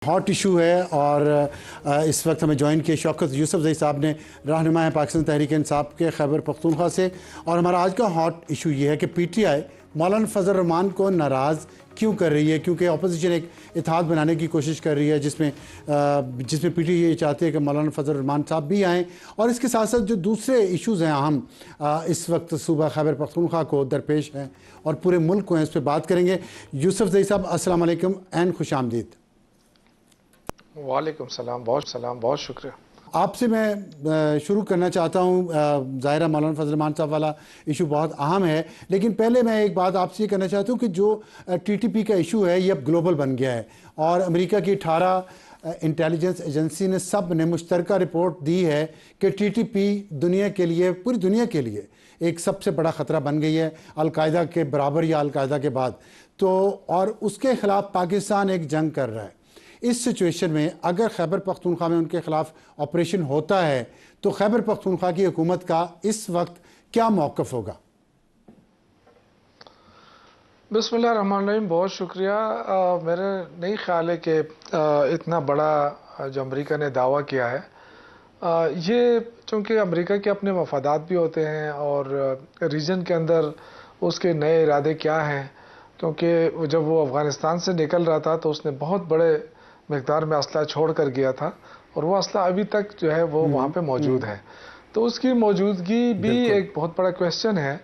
Hot issue है और इस वक्त हमें ज्वाइन किए शौकत यूसुफजई साहब ने, रहनुमा है पाकिस्तान तहरीक इंसाफ के खैबर पख्तूनख्वा से। और हमारा आज का हॉट इशू ये है कि पीटीआई मौलाना फजल रहमान को नाराज़ क्यों कर रही है, क्योंकि अपोजिशन एक इत्तेहाद बनाने की कोशिश कर रही है जिसमें पीटीआई ये चाहती है कि मौलाना फजल रहमान साहब भी आएँ। और इसके साथ साथ जो दूसरे इशूज़ हैं अहम इस वक्त सूबा खैबर पख्तूनख्वा को दरपेश हैं और पूरे मुल्क को हैं, इस पर बात करेंगे। यूसुफजई साहब अस्सलाम वालेकुम एंड खुश आमदीद। वालेकुम सलाम, बहुत शुक्रिया। आपसे मैं शुरू करना चाहता हूँ। ज़ाहिर है मौलाना फजल रहमान साहब वाला इशू बहुत अहम है, लेकिन पहले मैं एक बात आपसे ये करना चाहता हूँ कि जो टीटीपी का इशू है ये अब ग्लोबल बन गया है और अमेरिका की 18 इंटेलिजेंस एजेंसी ने सब ने मुश्तरका रिपोर्ट दी है कि टीटीपी दुनिया के लिए, पूरी दुनिया के लिए एक सबसे बड़ा ख़तरा बन गई है, अलकायदा के बराबर या अलकायदा के बाद। तो और उसके ख़िलाफ़ पाकिस्तान एक जंग कर रहा है। इस सिचुएशन में अगर खैबर पख्तूनख्वा में उनके खिलाफ ऑपरेशन होता है तो खैबर पख्तूनख्वा की हुकूमत का इस वक्त क्या मौक़िफ़ होगा? बिस्मिल्लाहिर्रहमानिर्रहीम, बहुत शुक्रिया। मेरा नहीं ख्याल है कि इतना बड़ा जो अमेरिका ने दावा किया है, ये चूँकि अमेरिका के अपने मफादात भी होते हैं और रीजन के अंदर उसके नए इरादे क्या हैं, क्योंकि जब वो अफ़गानिस्तान से निकल रहा था तो उसने बहुत बड़े मकदार में असला छोड़ कर गया था और वो असला अभी तक जो है वो वहाँ पे मौजूद है। तो उसकी मौजूदगी भी एक बहुत बड़ा क्वेश्चन है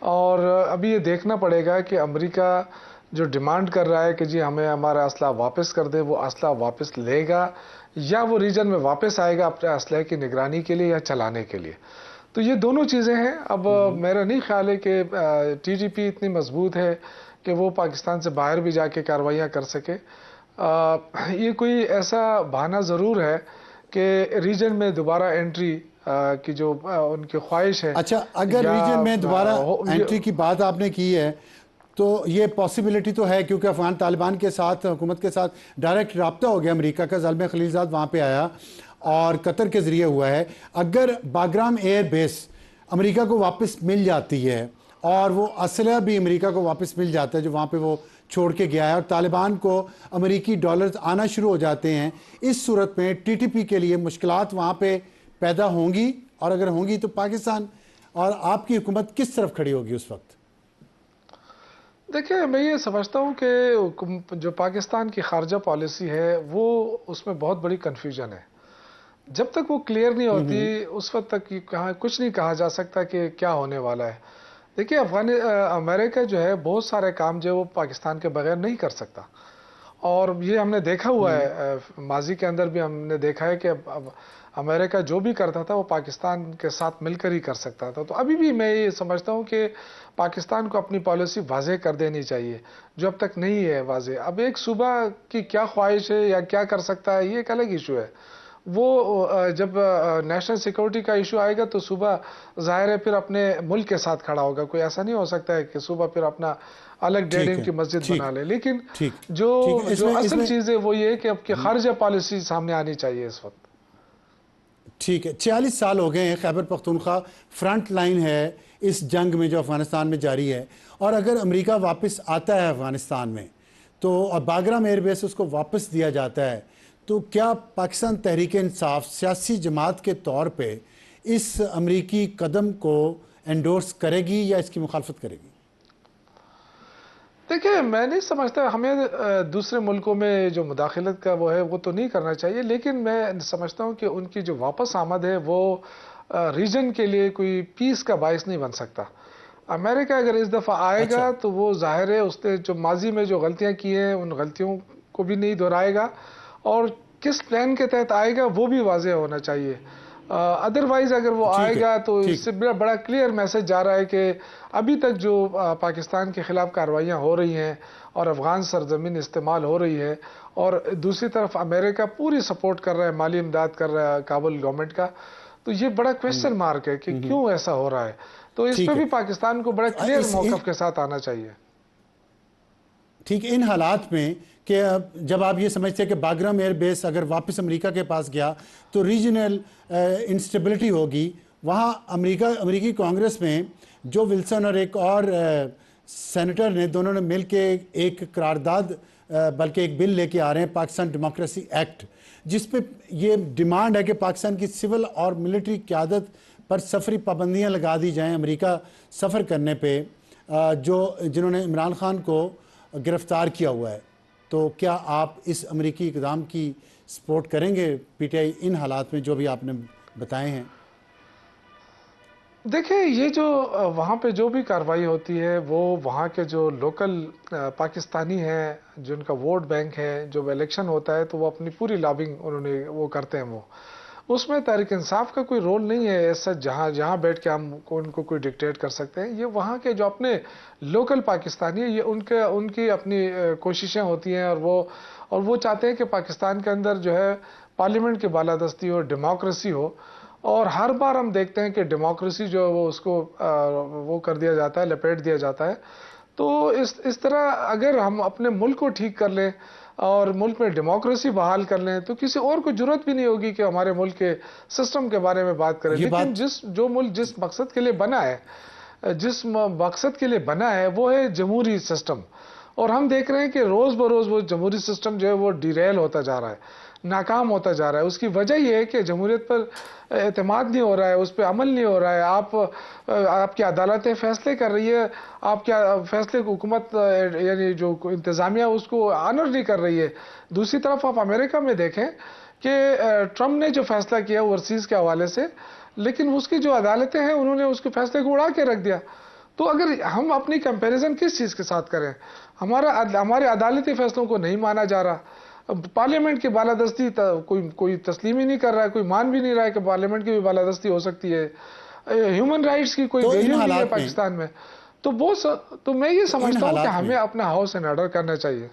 और अभी ये देखना पड़ेगा कि अमेरिका जो डिमांड कर रहा है कि जी हमें हमारा असला वापस कर दे, वो असला वापस लेगा या वो रीजन में वापस आएगा अपने असले की निगरानी के लिए या चलाने के लिए। तो ये दोनों चीज़ें हैं। अब मेरा नहीं ख्याल है कि टीटीपी इतनी मजबूत है कि वो पाकिस्तान से बाहर भी जाके कार्रवाइयाँ कर सके। ये कोई ऐसा बहाना ज़रूर है कि रीजन में दोबारा एंट्री की जो उनकी ख्वाहिश है। अच्छा, अगर रीजन में दोबारा एंट्री की बात आपने की है तो ये पॉसिबिलिटी तो है, क्योंकि अफगान तालिबान के साथ, हुकूमत के साथ डायरेक्ट रब्ता हो गया अमेरिका का। ज़ालिम खलीलज़ाद वहाँ पे आया और कतर के ज़रिए हुआ है। अगर बाग्राम एयर बेस अमेरिका को वापस मिल जाती है और वो असला भी अमेरिका को वापस मिल जाता है जो वहाँ पे वो छोड़ के गया है और तालिबान को अमेरिकी डॉलर्स आना शुरू हो जाते हैं, इस सूरत में टीटीपी के लिए मुश्किलात वहाँ पे पैदा होंगी। और अगर होंगी तो पाकिस्तान और आपकी हुकूमत किस तरफ खड़ी होगी उस वक्त? देखिए, मैं ये समझता हूँ कि जो पाकिस्तान की खारजा पॉलिसी है वो उसमें बहुत बड़ी कन्फ्यूजन है। जब तक वो क्लियर नहीं होती उस वक्त तक कहाँ कुछ नहीं कहा जा सकता कि क्या होने वाला है। देखिए, अमेरिका जो है बहुत सारे काम जो है वो पाकिस्तान के बगैर नहीं कर सकता और ये हमने देखा हुआ है। माजी के अंदर भी हमने देखा है कि अब अमेरिका जो भी करता था वो पाकिस्तान के साथ मिलकर ही कर सकता था। तो अभी भी मैं ये समझता हूँ कि पाकिस्तान को अपनी पॉलिसी वाज़ेह कर देनी चाहिए जो अब तक नहीं है वाज़ेह। अब एक सूबा की क्या ख्वाहिश है या क्या कर सकता है ये एक अलग इशू है। वो जब नेशनल सिक्योरिटी का इशू आएगा तो सूबा ज़ाहिर है फिर अपने मुल्क के साथ खड़ा होगा। कोई ऐसा नहीं हो सकता है कि सूबा फिर अपना अलग 1.5 इंच की मस्जिद बना ले। लेकिन जो असल चीज़ है वो ये है कि अब की खारजा पॉलिसी सामने आनी चाहिए इस वक्त। ठीक है, 46 साल हो गए हैं खैबर पख्तूनख्वा फ्रंट लाइन है इस जंग में जो अफ़गानिस्तान में जारी है। और अगर अमेरिका वापस आता है अफ़गानिस्तान में तो और बाग्राम एयरबेस उसको वापस दिया जाता है तो क्या पाकिस्तान तहरीक इंसाफ सियासी जमात के तौर पे इस अमरीकी कदम को एंडोर्स करेगी या इसकी मुखालफत करेगी? देखिए, मैं नहीं समझता हमें दूसरे मुल्कों में जो मुदाखलत का वो है वो तो नहीं करना चाहिए, लेकिन मैं समझता हूँ कि उनकी जो वापस आमद है वो रीजन के लिए कोई पीस का बायस नहीं बन सकता। अमेरिका अगर इस दफ़ा आएगा तो वो जाहिर है उसने जो माजी में जो गलतियाँ की हैं उन गलतियों को भी नहीं दोहराएगा और किस प्लान के तहत आएगा वो भी वाज़ेह होना चाहिए। अदरवाइज़ अगर वो आएगा तो इससे बड़ा क्लियर मैसेज जा रहा है कि अभी तक जो पाकिस्तान के ख़िलाफ़ कार्रवाइयाँ हो रही हैं और अफ़गान सरजमीन इस्तेमाल हो रही है और दूसरी तरफ अमेरिका पूरी सपोर्ट कर रहा है, माली इमदाद कर रहा है काबुल गवर्नमेंट का। तो ये बड़ा क्वेश्चन मार्क है कि क्यों ऐसा हो रहा है। तो इस पर भी पाकिस्तान को बड़ा क्लियर मौक़िफ़ के साथ आना चाहिए। ठीक, इन हालात में कि जब आप ये समझते हैं कि बाग्राम एयर बेस अगर वापस अमेरिका के पास गया तो रीजनल इंस्टेबिलिटी होगी, वहाँ अमेरिकी कांग्रेस में जो विल्सन और एक और सेनेटर ने, दोनों ने मिल के एक करारदाद बल्कि एक बिल लेके आ रहे हैं, पाकिस्तान डेमोक्रेसी एक्ट, जिस पे ये डिमांड है कि पाकिस्तान की सिविल और मिलिट्री क़यादत पर सफरी पाबंदियां लगा दी जाएं अमेरिका सफ़र करने पे, जिन्होंने इमरान खान को गिरफ़्तार किया हुआ है। तो क्या आप इस अमेरिकी इक़दाम की सपोर्ट करेंगे पीटीआई इन हालात में जो भी आपने बताए हैं? देखिए, ये जो वहाँ पे जो भी कार्रवाई होती है वो वहाँ के जो लोकल पाकिस्तानी हैं, जिनका वोट बैंक है, जो इलेक्शन होता है तो वो अपनी पूरी लॉबिंग उन्होंने वो करते हैं। वो उसमें तहरीक इंसाफ का कोई रोल नहीं है ऐसा, जहाँ बैठ के हम उनको कोई डिक्टेट कर सकते हैं। ये वहाँ के जो अपने लोकल पाकिस्तानी है, ये उनकी अपनी कोशिशें होती हैं, और वो चाहते हैं कि पाकिस्तान के अंदर जो है पार्लियामेंट की बालादस्ती हो, डेमोक्रेसी हो। और हर बार हम देखते हैं कि डेमोक्रेसी जो है वो उसको वो कर दिया जाता है, लपेट दिया जाता है। तो इस तरह अगर हम अपने मुल्क को ठीक कर लें और मुल्क में डेमोक्रेसी बहाल कर लें तो किसी और को जरूरत भी नहीं होगी कि हमारे मुल्क के सिस्टम के बारे में बात करें। लेकिन जो मुल्क जिस मकसद के लिए बना है, वो है जमहूरी सिस्टम। और हम देख रहे हैं कि रोज़ बरोज़ वो जमहूरी सिस्टम जो है वो डिरेल होता जा रहा है, नाकाम होता जा रहा है। उसकी वजह यह है कि जमहूरियत पर एतमाद नहीं हो रहा है, उस पर अमल नहीं हो रहा है। आपकी अदालतें फैसले कर रही है, आपके फैसले को हुकूमत यानी जो इंतज़ामिया उसको ऑनर नहीं कर रही है। दूसरी तरफ आप अमेरिका में देखें कि ट्रंप ने जो फैसला किया ओवरसीज़ के हवाले से, लेकिन उसकी जो अदालतें हैं उन्होंने उसके फैसले को उड़ा के रख दिया। तो अगर हम अपनी कंपैरिजन किस चीज़ के साथ करें? हमारे अदालती फैसलों को नहीं माना जा रहा, पार्लियामेंट की बालादस्ती कोई तस्लीम ही नहीं कर रहा है, कोई मान भी नहीं रहा है कि पार्लियामेंट की भी बालादस्ती हो सकती है। ह्यूमन राइट्स की कोई वैल्यू नहीं है पाकिस्तान में। तो मैं ये समझता हूँ कि हमें अपना हाउस एंड ऑर्डर करना चाहिए।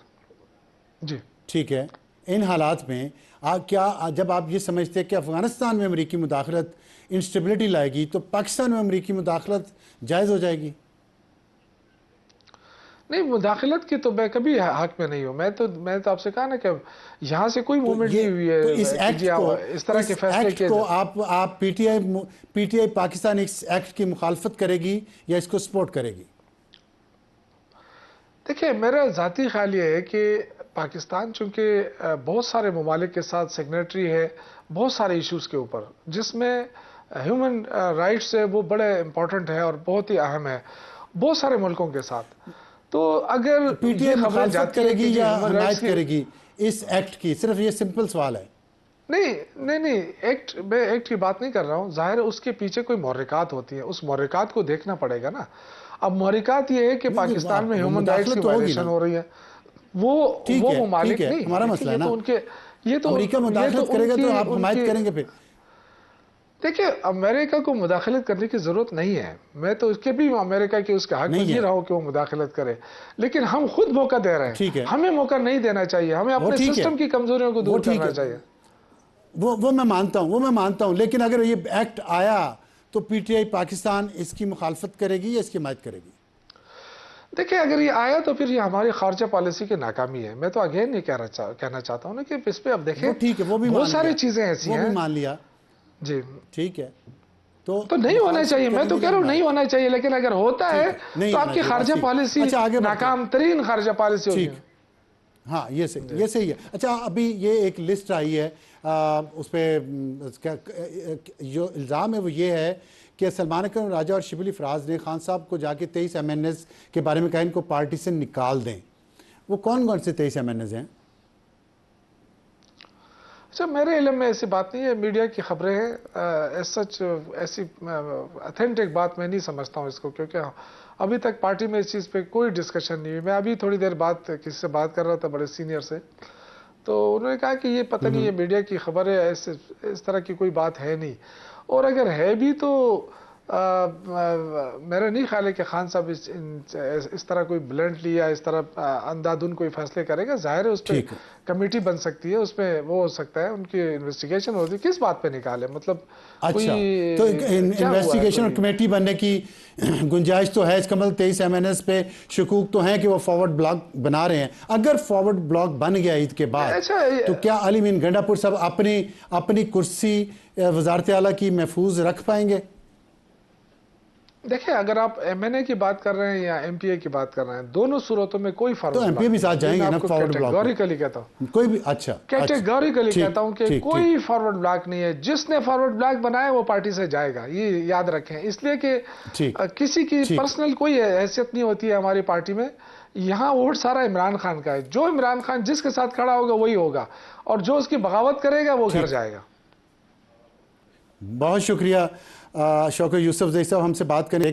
जी ठीक है। इन हालात में क्या जब आप ये समझते हैं कि अफगानिस्तान में अमेरिकी मुदाखलत इंस्टेबिलिटी लाएगी तो पाकिस्तान में अमेरिकी मुदाखलत जायज़ हो जाएगी? नहीं, मुदाखलत की तो मैं कभी हक में नहीं हूँ। मैं तो आपसे कहा ना कि यहाँ से कोई मूवमेंट नहीं हुई है। तो इस एक्ट को, इस तरह के फैसले किए को आप पीटीआई पाकिस्तान इस एक्ट की मुखालफत करेगी या इसको सपोर्ट करेगी? देखिए, मेरा ज़ाती ख्याल ये है कि पाकिस्तान चूँकि बहुत सारे ममालिक के साथ सिग्नेटरी है बहुत सारे इश्यूज़ के ऊपर, जिसमें ह्यूमन राइट्स है वो बड़े इम्पोर्टेंट है और बहुत ही अहम है बहुत सारे मुल्कों के साथ। तो अगर पीटीआई मुखालफत करेगी या हिमायत करेगी इस एक्ट की? सिर्फ ये सिंपल सवाल है। नहीं, मैं एक्ट की बात नहीं कर रहा हूँ। जाहिर है उसके पीछे कोई महर्रिकात होती है, उस महर्रिकात को देखना पड़ेगा ना। अब महर्रिकात ये है कि पाकिस्तान में ह्यूमन राइट्स की वायलेशन हो रही है, वो ममालिक नहीं, हमारा मसला है ना। ये तो अमेरिका मुदाखलत करेगा तो आप हिमायत करेंगे फिर? देखिए, अमेरिका को मुदाखलत करने की जरूरत नहीं है। मैं तो उसके भी अमेरिका की उसके हक में नहीं रहा हूं कि वो मुदाखलत करे, लेकिन हम खुद मौका दे रहे हैं। ठीक है, हमें मौका नहीं देना चाहिए, हमें अपने सिस्टम की कमजोरियों को दूर करना चाहिए। वो मैं मानता हूं, लेकिन अगर ये एक्ट आया तो पीटीआई पाकिस्तान इसकी मुखालफत करेगी या इसकी हिमायत करेगी? देखिए, अगर ये आया तो फिर ये हमारी खारजा पॉलिसी की नाकामी है। मैं तो अगेन नहीं कहना चाहता हूँ ना कि इस पे अब देखें, ठीक है, वो भी बहुत सारी चीजें ऐसी हैं, वो भी मान लिया जी, ठीक है। तो नहीं होना चाहिए, मैं तो कह रहा हूँ नहीं होना चाहिए, लेकिन अगर होता है तो आपकी खारजा पॉलिसी नाकाम तरीन खारजा पॉलिसी होगी। हाँ, ये सही है। अच्छा, अभी ये एक लिस्ट आई है, उस पर जो इल्ज़ाम है वो ये है कि सलमान अकरम राजा और शिबली फराज ने खान साहब को जाके 23 MNAs के बारे में कहा इनको पार्टी से निकाल दें। वो कौन कौन से 23 MNAs हैं? अच्छा, मेरे इल्म में ऐसी बात नहीं है, मीडिया की खबरें हैं। ऐसी अथेंटिक बात मैं नहीं समझता हूँ इसको, क्योंकि अभी तक पार्टी में इस चीज़ पे कोई डिस्कशन नहीं हुई। मैं अभी थोड़ी देर बाद किसी से बात कर रहा था, बड़े सीनियर से, तो उन्होंने कहा कि ये पता नहीं, ये मीडिया की खबर है, इस तरह की कोई बात है नहीं। और अगर है भी तो मेरा नहीं ख्याल है कि खान साहब इस तरह कोई ब्लंटली या इस तरह अंधाधुन कोई फैसले करेगा। जाहिर है उस पर कमेटी बन सकती है, उसमें वो हो सकता है, उनकी इन्वेस्टिगेशन होती है। किस बात पे निकाले, मतलब अच्छा, तो इन्वेस्टिगेशन और कमेटी बनने की गुंजाइश तो है। इसका मतलब 23 MNAs पे शकूक तो हैं कि वो फॉरवर्ड ब्लॉक बना रहे हैं। अगर फॉरवर्ड ब्लॉक बन गया ईद के बाद, तो क्या अली मीन गंडापुर साहब अपनी कुर्सी वजारत आला की महफूज रख पाएंगे? देखिए, अगर आप एमएनए की बात कर रहे हैं या एमपीए की बात कर रहे हैं, दोनों सूरतों में कोई तो फॉरवर्ड एमपीए भी साथ जाएंगे ना फॉरवर्ड ब्लॉक में? कैटेगोरिकली कहता हूँ, कोई भी? अच्छा, कैटेगोरिकली ठीक कहता हूं कि ठीक कोई फॉरवर्ड ब्लॉक नहीं है। जिसने फॉरवर्ड ब्लॉक बनाया वो पार्टी से जाएगा, ये याद रखें। इसलिए कि ठीक किसी की ठीक पर्सनल कोई हैसियत नहीं होती है हमारी पार्टी में। यहाँ वोट सारा इमरान खान का है। जो इमरान खान जिसके साथ खड़ा होगा वही होगा, और जो उसकी बगावत करेगा वो घर ठीक। जाएगा। बहुत शुक्रिया शौकत यूसुफ जई साहब, हमसे बात करें।